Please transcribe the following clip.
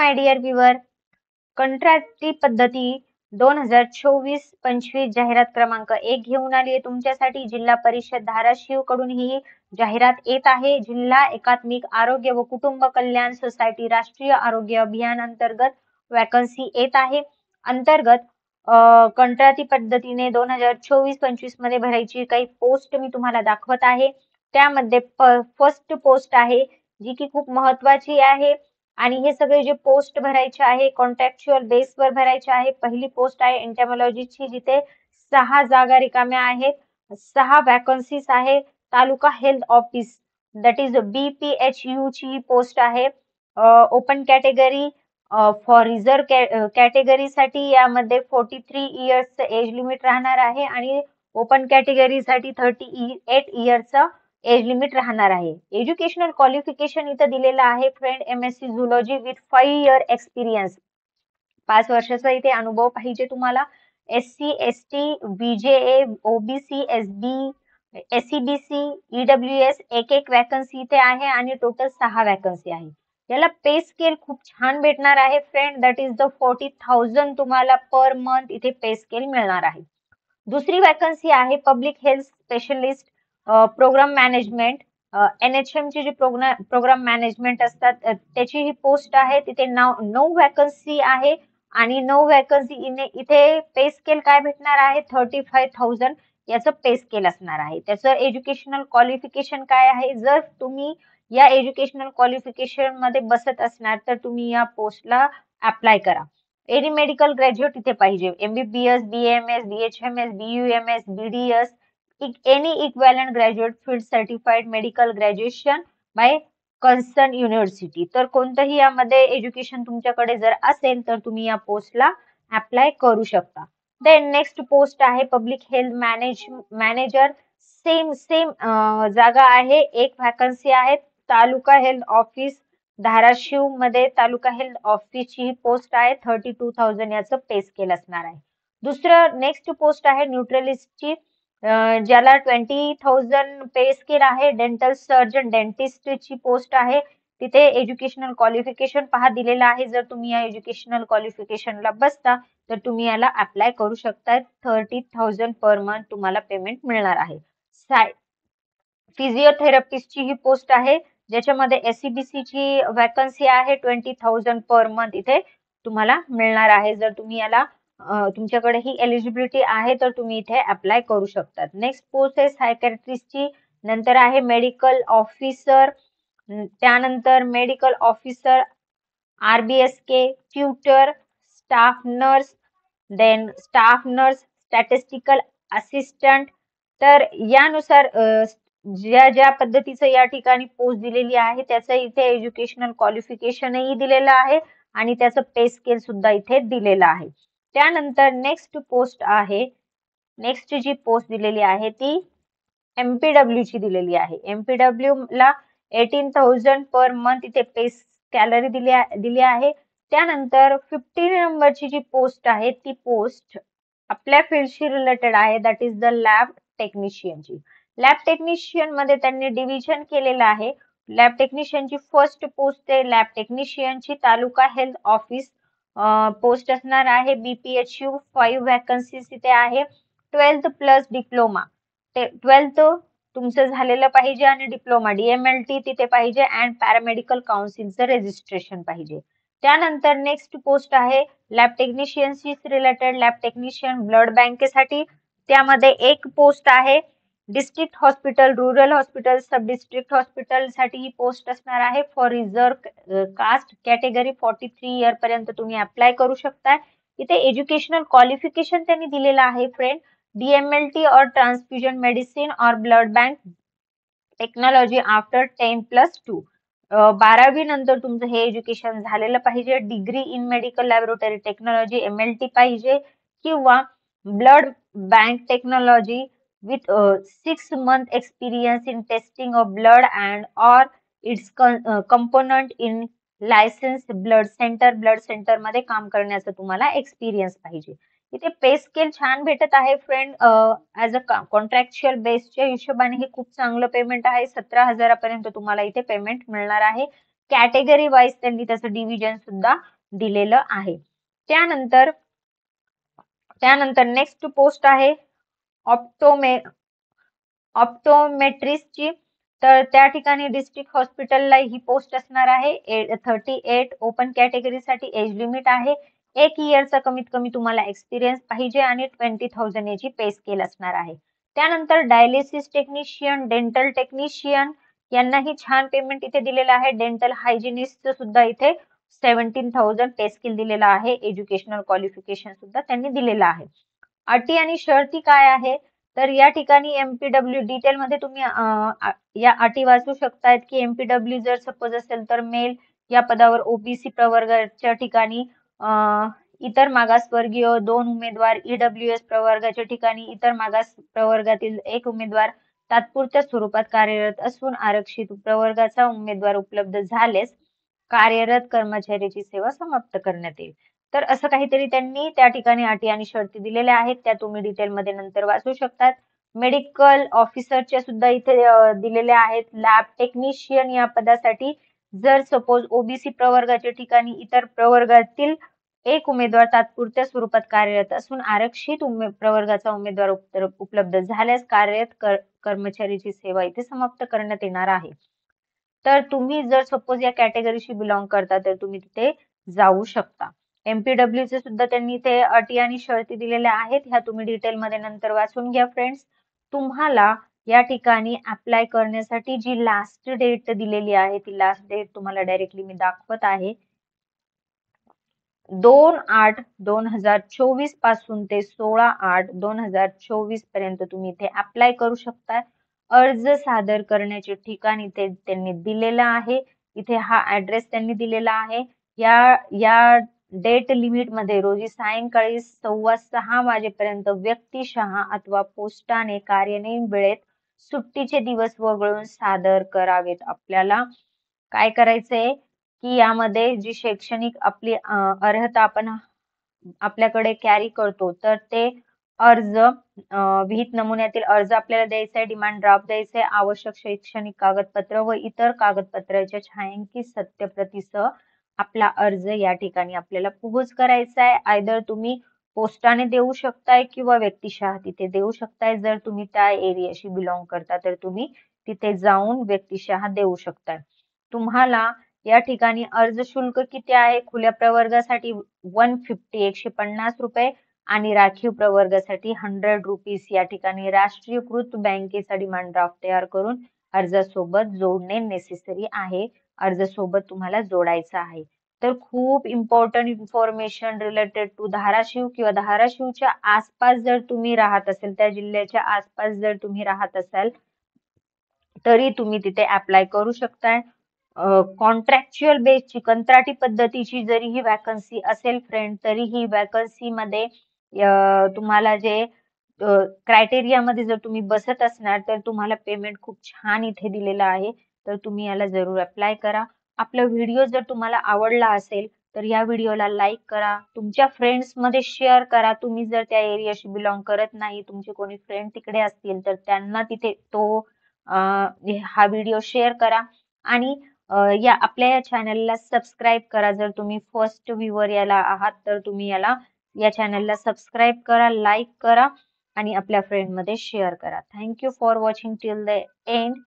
My dear viewer, कंत्राटी पद्धती 2024-25 जाहिरात क्रमांक 1 घेऊन आली आहे तुमच्यासाठी. जिल्हा परिषद धाराशिव कडून ही जाहिरात येत आहे. जिल्हा एकात्मिक आरोग्य व कुटुंब कल्याण सोसायटी राष्ट्रीय आरोग्य अभियान अंतर्गत वॅकन्सी येत आहे. अंतर्गत कंत्राटी पद्धतीने 2024-25 मध्ये भरायची काही पोस्ट मी तुम्हाला दाखवत आहे. त्यामध्ये फर्स्ट पोस्ट आहे जी की खूप महत्वाची आहे. आणि हे सगळे जे पोस्ट भरायचे आहे कॉन्ट्रॅक्च्युअल बेसवर भरायचे आहे. पहिली पोस्ट आहे एंटॅमॉलॉजीची, जिथे 6 जागा रिकाम्या आहेत, 6 वॅकन्सीज आहे. Taluka health office that is BPHU ची पोस्ट आहे. ओपन कॅटेगरी फॉर रिझर्व्ह कॅटेगरीसाठी यामध्ये 43 इयर्सचं एज लिमिट राहणार आहे आणि ओपन कॅटेगरीसाठी 38 इयर्सचं एज लिमिट राहणार आहे. एज्युकेशनल क्वालिफिकेशन इथं दिलेलं आहे friend, MSc zoology with 5 year experience. 5 वर्षाचा इथे अनुभव पाहिजे तुम्हाला. SC ST BJA OBC SB SEBC EWS एक वॅकन्सी इथे आहे आणि टोटल 6 वॅकन्सी आहे. याला पे स्केल खूप छान भेटणार आहे फ्रेंड, दॅट इज द 40,000 तुम्हाला पर मंथ इथे पे स्केल मिळणार आहे. दुसरी वॅकन्सी आहे public health specialist program management. NHM ची जी प्रोग्राम मॅनेजमेंट असतात त्याची ही पोस्ट आहे. तिथे 9 वॅकन्सी आहे आणि 9 वॅकन्सी इथे पे स्केल काय भेटणार आहे 35,000 याचं पे स्केल असणार आहे. त्याचं एज्युकेशनल क्वालिफिकेशन काय आहे, जर तुम्ही या एज्युकेशनल क्वालिफिकेशन मध्ये बसत असणार तर तुम्ही या पोस्टला अप्लाय करा. एनी मेडिकल ग्रॅज्युएट इथे पाहिजे. MBBS BAMS BHMS BUMS BDS any equivalent graduate field certified medical graduation by concerned university. तर कोणतंही यामध्ये एज्युकेशन तुमच्याकडे जर असेल तर तुम्ही या पोस्टला अप्लाय करू शकता. देन नेक्स्ट पोस्ट आहे पब्लिक हेल्थ मॅनेजर. सेम जागा आहे, एक वॅकन्सी आहे. तालुका हेल्थ ऑफिस धाराशिव मध्ये तालुका हेल्थ ऑफिसची ही पोस्ट आहे. 32,000 याचं पे स्केल असणार आहे. दुसरं नेक्स्ट पोस्ट आहे न्यूट्रलिस्टची, ज्याला 20,000 पे स्केल आहे. डेंटल सर्जन डेंटिस्टची पोस्ट आहे. तिथे एज्युकेशनल क्वालिफिकेशन पहा दिलेलं आहे. जर तुम्ही या एज्युकेशनल क्वालिफिकेशनला बसता तर तुम्ही याला अप्लाय करू शकता. 30,000 पर मंथ तुम्हाला पेमेंट मिळणार आहे. फिजिओथेरपिस्टची ही पोस्ट आहे, ज्याच्यामध्ये SEBC ची वॅकन्सी आहे. 20,000 पर मंथ इथे तुम्हाला मिळणार आहे. जर तुम्ही याला तुमच्याकडे ही एलिजिबिलिटी आहे तर तुम्ही इथे अप्लाय करू शकतात. नेक्स्ट पोस्ट आहे सायकॅट्रिस्टची. नंतर आहे मेडिकल ऑफिसर, त्यानंतर medical officer RBSK tutor, staff nurse, then staff nurse statistical assistant. तर यानुसार ज्या पद्धतीचं या ठिकाणी पोस्ट दिलेली आहे त्याचं इथे एज्युकेशनल क्वालिफिकेशनही दिलेलं आहे आणि त्याचं पे स्केल सुद्धा इथे दिलेलं आहे. त्यानंतर नेक्स्ट पोस्ट आहे, नेक्स्ट जी पोस्ट दिलेली आहे ती MPW ची दिलेली आहे. MPW ला 18,000 पर मंथ इथे पे सॅलरी दिली आहे. त्यानंतर 15 नंबरची जी पोस्ट आहे ती पोस्ट आपल्या फील्डशी रिलेटेड आहे, दॅट इज द लॅब टेक्निशियनची. लॅब टेक्निशियन मध्ये त्यांनी डिव्हिजन केलेलं आहे. लॅब टेक्निशियनची फर्स्ट पोस्ट आहे लॅब टेक्निशियनची, तालुका हेल्थ ऑफिस पोस्ट असणार आहे. BPHU 5 वॅकन्सीज इथे आहे. 12th प्लस डिप्लोमा, 12th तुमचं झालेलं पाहिजे आणि डिप्लोमा DMLT तिथे पाहिजे अँड पॅरामेडिकल काउन्सिलचं रजिस्ट्रेशन पाहिजे. त्यानंतर नेक्स्ट पोस्ट आहे लॅब टेक्निशियनशी रिलेटेड लॅब टेक्निशियन ब्लड बँकेसाठी. त्यामध्ये एक पोस्ट आहे district hospital, rural hospital, sub district hospital साठी ही पोस्ट असणार आहे. For reserve caste category 43 year पर्यंत तुम्ही अप्लाय करू शकता. इथे एज्युकेशनल क्वालिफिकेशन त्यांनी दिलेलं आहे फ्रेंड, DMLT और ट्रान्सफ्युजन मेडिसिन और ब्लड बँक टेक्नॉलॉजी आफ्टर 10+2. 12वी नंतर तुमचं हे एज्युकेशन झालेलं पाहिजे. Degree in medical laboratory technology MLT पाहिजे किंवा blood bank technology with 6 month experience in testing of blood and or its component in licensed blood center मध्ये काम करण्याचा तुम्हाला एक्सपिरियन्स पाहिजे. इथे पे स्केल छान भेटत आहे फ्रेंड. ऍज अ कॉन्ट्रॅक्च्युअल बेसच्या हिशोबाने हे खूप चांगलं पेमेंट आहे. 17,000 पर्यंत तुम्हाला इथे पेमेंट मिळणार आहे. कॅटेगरी वाईज त्यांनी त्याचं डिव्हिजन सुद्धा दिलेलं आहे. त्यानंतर नेक्स्ट पोस्ट आहे ऑप्टोमेट्रिस्टची. तर त्या ठिकाणी डिस्ट्रिक्ट हॉस्पिटलला ही पोस्ट असणार आहे. 38 ओपन कॅटेगरीसाठी एज लिमिट आहे. 1 इयरचा कमीत कमी तुम्हाला एक्सपिरियन्स पाहिजे आणि 20,000 याची पे स्केल असणार आहे. त्यानंतर डायलिसिस टेक्निशियन, डेंटल टेक्निशियन यांनाही छान पेमेंट इथे दिलेला आहे. डेंटल हायजिनिस्ट सुद्धा इथे 17,000 पे स्केल दिलेला आहे. एज्युकेशनल क्वालिफिकेशन सुद्धा त्यांनी दिलेलं आहे. अटी आणि शर्ती काय आहे, तर या ठिकाणी एमपीडब्ल्यू डिटेल मध्ये तुम्ही या अटी वाचू शकतायत की एमपीडब्ल्यू जर सपोज असेल तर मेल या पदावर ओबीसी प्रवर्गाच्या ठिकाणी इतर मागासवर्गीय 2 उमेदवार, ईडब्ल्यूएस प्रवर्गाच्या ठिकाणी इतर मागास प्रवर्गातील 1 उमेदवार तात्पुरत्या स्वरूपात कार्यरत असून आरक्षित प्रवर्गाचा उमेदवार उपलब्ध झाल्यास कार्यरत कर्मचाऱ्याची सेवा समाप्त करण्यात येईल. तर असं काहीतरी त्यांनी त्या ठिकाणी अटी आणि शर्ती दिलेल्या आहेत, त्या तुम्ही डिटेलमध्ये नंतर वाचू शकतात. मेडिकल ऑफिसरच्या सुद्धा इथे दिलेल्या आहेत. लॅब टेक्निशियन या पदासाठी जर सपोज ओबीसी प्रवर्गाच्या ठिकाणी इतर प्रवर्गातील 1 उमेदवार तात्पुरत्या स्वरूपात कार्यरत असून आरक्षित प्रवर्गाचा उमेदवार उपलब्ध झाल्यास कार्यरत कर्मचाऱ्याची सेवा इथे समाप्त करण्यात येणार आहे. तर तुम्ही जर सपोज या कॅटेगरीशी बिलॉंग करता तर तुम्ही तिथे जाऊ शकता. एमपीडब्ल्यू चे सुद्धा त्यांनी ते अटी आणि शर्ती दिलेल्या आहेत, ह्या तुम्ही डिटेलमध्ये नंतर वाचून घ्या फ्रेंड्स. तुम्हाला या ठिकाणी अप्लाय करण्यासाठी जी लास्ट डेट दिलेली आहे ती लास्ट डेट तुम्हाला डायरेक्टली मी दाखवत आहे. 2/8/2024 पासून ते 16/8/2024 पर्यंत तुम्ही इथे अप्लाय करू शकता. अर्ज सादर करण्याचे ठिकाण इथे त्यांनी दिलेलं आहे. इथे हा ऍड्रेस त्यांनी दिलेला आहे. या डेट लिमिट मध्ये रोजी सायंकाळी 6:15 वाजेपर्यंत व्यक्तिशः अथवा पोस्टाने कार्यान्वयीन वेळेत सुट्टीचे दिवस वगळून सादर करावेत. आपल्याला काय करायचंय की यामध्ये जी शैक्षणिक आपली अर्हता आपण आपल्याकडे कॅरी करतो तर ते अर्ज विहित नमुन्यातील अर्ज आपल्याला द्यायचा आहे, डिमांड ड्राफ्ट द्यायचा आहे, आवश्यक शैक्षणिक कागदपत्र व इतर कागदपत्राच्या छायांकित सत्यप्रतीसह आपला अर्ज या ठिकाणी आपल्याला पोहोच करायचा आहे. आयदर तुम्ही पोस्टाने देऊ शकताय किंवा व्यक्तिशः तिथे देऊ शकताय. जर तुम्ही त्या एरियाशी बिलॉंग करता तर तुम्ही तिथे जाऊन व्यक्तिशः देऊ शकताय. तुम्हाला या ठिकाणी अर्ज शुल्क किती आहे, खुल्या प्रवर्गासाठी 150 रुपये आणि राखीव प्रवर्गासाठी 100 रुपीज या ठिकाणी राष्ट्रीयकृत बँकेचा डिमांड ड्राफ्ट तयार करून अर्जासोबत जोडणे नेसेसरी आहे. अर्जासोबत तुम्हाला जोडायचं आहे. तर खूप important information related to Dharashiv किंवा धाराशिवच्या आसपास जर तुम्ही राहत असेल, त्या जिल्ह्याच्या आसपास जर तुम्ही राहत असाल तरी तुम्ही तिथे अप्लाय करू शकताय. कॉन्ट्रॅक्च्युअल बेसची कंत्राटी पद्धतीची जरी ही वॅकन्सी असेल फ्रेंड, तरी ही वॅकन्सी मध्ये तुम्हाला जे क्रायटेरिया मध्ये जर तुम्ही बसत असणार तर तुम्हाला पेमेंट खूप छान इथे दिलेला आहे. तर तुम्ही याला जरूर अप्लाय करा. आपला व्हिडिओ जर तुम्हाला आवडला असेल तर या व्हिडिओला लाईक करा, तुमच्या फ्रेंड्स मध्ये शेअर करा. तुम्ही जर त्या एरियाशी बिलॉंग करत नाही, तुमचे कोणी फ्रेंड तिकडे असतील तर त्यांना तिथे हा व्हिडिओ शेअर करा आणि आपल्या या चॅनलला सबस्क्राईब करा. जर तुम्ही फर्स्ट व्ह्यूवर याला आहात तर तुम्ही या चॅनलला सबस्क्राईब करा, लाईक करा आणि आपल्या फ्रेंड मध्ये शेअर करा. Thank you for watching till the end.